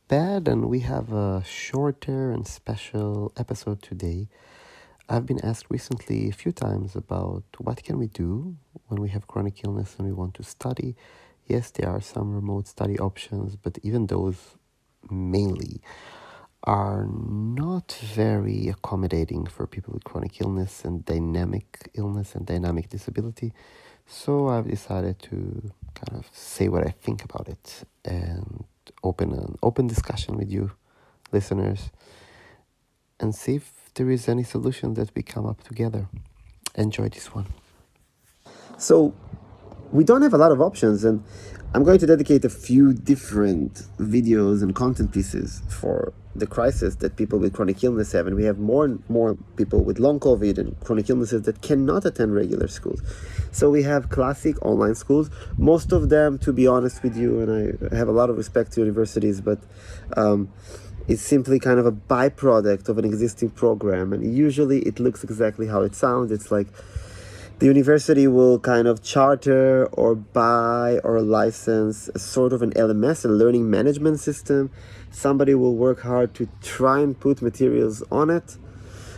bad, and we have a shorter and special episode today. I've been asked recently a few times about what can we do when we have chronic illness and we want to study. Yes, there are some remote study options, but even those mainly are not very accommodating for people with chronic illness and dynamic disability. So I've decided to kind of say what I think about it and open an open discussion with you listeners and see if there is any solution that we come up together. Enjoy this one. So we don't have a lot of options, and I'm going to dedicate a few different videos and content pieces for the crisis that people with chronic illness have. And we have more and more people with long COVID and chronic illnesses that cannot attend regular schools. So we have classic online schools, most of them, to be honest with you, and I have a lot of respect to universities, but it's simply kind of a byproduct of an existing program. And usually it looks exactly how it sounds. It's like the university will kind of charter or buy or license a sort of an LMS, a learning management system. Somebody will work hard to try and put materials on it.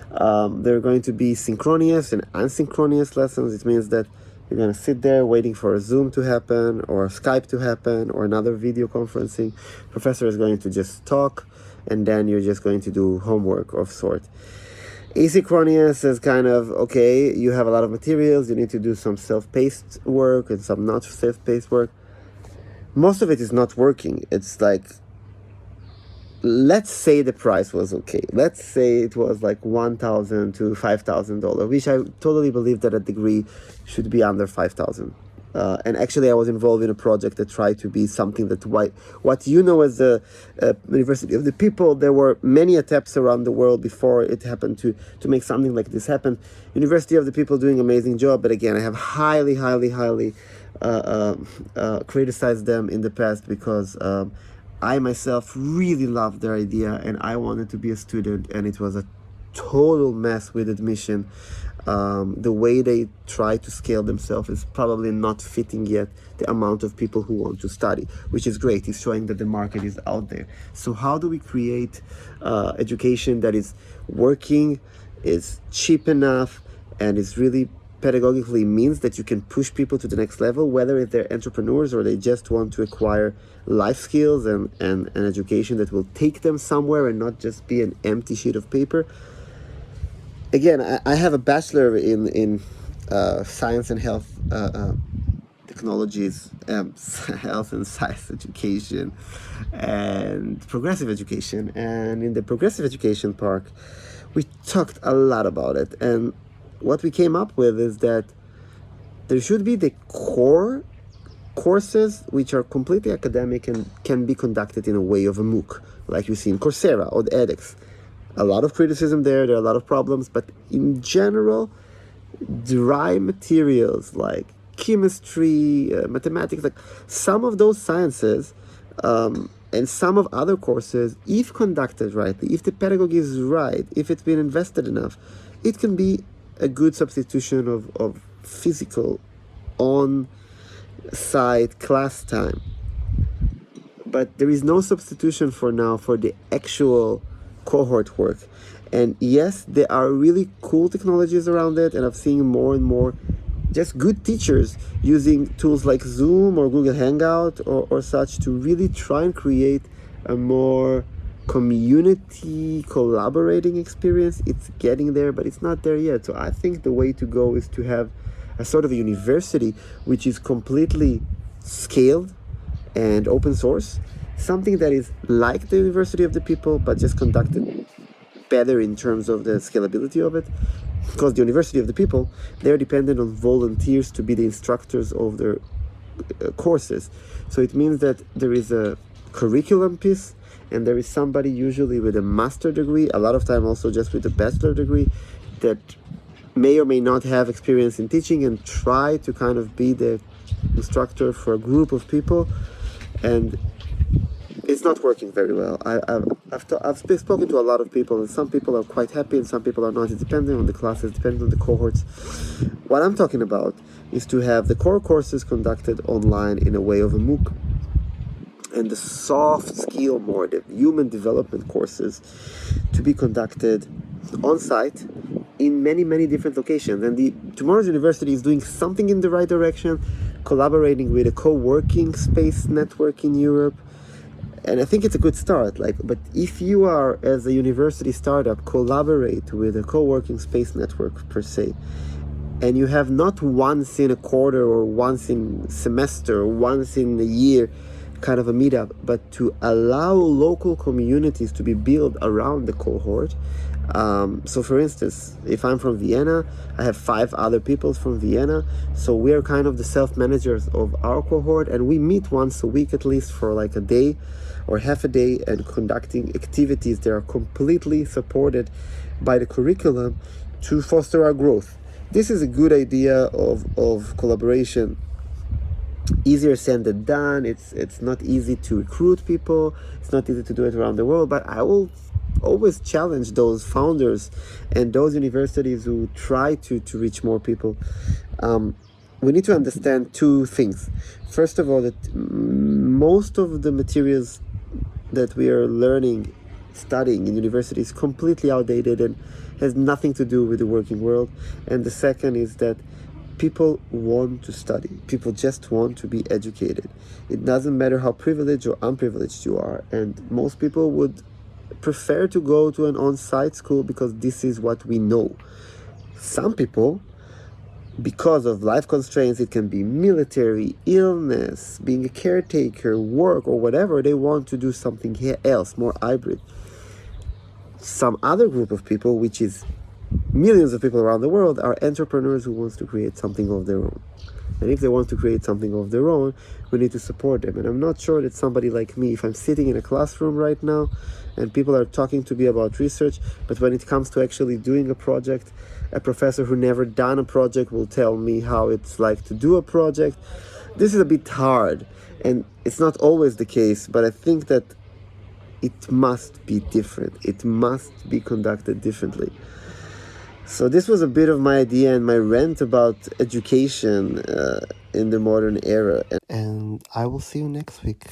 There are going to be synchronous and asynchronous lessons. It means that you're going to sit there waiting for a Zoom to happen or a Skype to happen or another video conferencing. Professor is going to just talk, and then you're just going to do homework of sort. Asynchronous is kind of, okay, you have a lot of materials, you need to do some self-paced work and some not self-paced work. Most of it is not working. It's like, let's say the price was okay. Let's say it was like $1,000 to $5,000, which I totally believe that a degree should be under $5,000. And actually, I was involved in a project that tried to be something that what you know as the University of the People. There were many attempts around the world before it happened to make something like this happen. University of the People doing an amazing job, but again, I have highly criticized them in the past because I myself really loved their idea and I wanted to be a student, and it was a total mess with admission. The way they try to scale themselves is probably not fitting yet the amount of people who want to study, which is great. It's showing that the market is out there. So how do we create education that is working, is cheap enough, and is really pedagogically means that you can push people to the next level, whether if they're entrepreneurs or they just want to acquire life skills and an education that will take them somewhere and not just be an empty sheet of paper. Again, I have a bachelor in science and health technologies, health and science education, and progressive education. And in the progressive education part, we talked a lot about it. And what we came up with is that there should be the core courses which are completely academic and can be conducted in a way of a MOOC, like you see in Coursera or the edX. A lot of criticism there are a lot of problems, but in general, dry materials like chemistry, mathematics, like some of those sciences and some of other courses, if conducted rightly, if the pedagogy is right, if it's been invested enough, it can be a good substitution of physical on-site class time. But there is no substitution for now for the actual cohort work. And yes, there are really cool technologies around it, and I'm seeing more and more just good teachers using tools like Zoom or Google Hangout or such to really try and create a more community collaborating experience. It's getting there, but it's not there yet. So I think the way to go is to have a sort of a university which is completely scaled and open source, something that is like the University of the People, but just conducted better in terms of the scalability of it. Because the University of the People, they're dependent on volunteers to be the instructors of their courses. So it means that there is a curriculum piece, and there is somebody usually with a master degree, a lot of time also just with a bachelor degree, that may or may not have experience in teaching and try to kind of be the instructor for a group of people. And it's not working very well. I've spoken to a lot of people, and some people are quite happy and some people are not. It's depending on the classes, depending on the cohorts. What I'm talking about is to have the core courses conducted online in a way of a MOOC. and the soft skill, more the human development courses, to be conducted on site in many different locations. And the Tomorrow's University is doing something in the right direction, collaborating with a co-working space network in Europe, and I think it's a good start. But if you are, as a university startup, collaborate with a co-working space network per se, and you have not once in a quarter or once in semester or once in a year kind of a meetup, but to allow local communities to be built around the cohort. So for instance, if I'm from Vienna, I have 5 other people from Vienna, so we're kind of the self-managers of our cohort, and we meet once a week at least for like a day or half a day, and conducting activities that are completely supported by the curriculum to foster our growth. This is a good idea of collaboration. Easier said than done. It's not easy to recruit people. It's not easy to do it around the world, but I will always challenge those founders and those universities who try to reach more people. We need to understand 2 things. First of all, that most of the materials that we are studying in university is completely outdated and has nothing to do with the working world. And the second is that people want to study. People just want to be educated. It doesn't matter how privileged or unprivileged you are. And most people would prefer to go to an on-site school because this is what we know. Some people, because of life constraints, it can be military, illness, being a caretaker, work, or whatever, they want to do something else, more hybrid. Some other group of people, which is millions of people around the world, are entrepreneurs who wants to create something of their own. And if they want to create something of their own, we need to support them. And I'm not sure that somebody like me, if I'm sitting in a classroom right now and people are talking to me about research, but when it comes to actually doing a project, a professor who never done a project will tell me how it's like to do a project. This is a bit hard, and it's not always the case, but I think that it must be different. It must be conducted differently. So this was a bit of my idea and my rant about education in the modern era. And I will see you next week.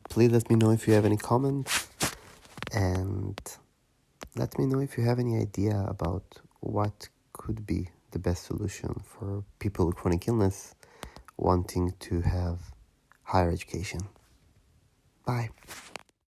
Please let me know if you have any comments, and let me know if you have any idea about what could be the best solution for people with chronic illness wanting to have higher education. Bye.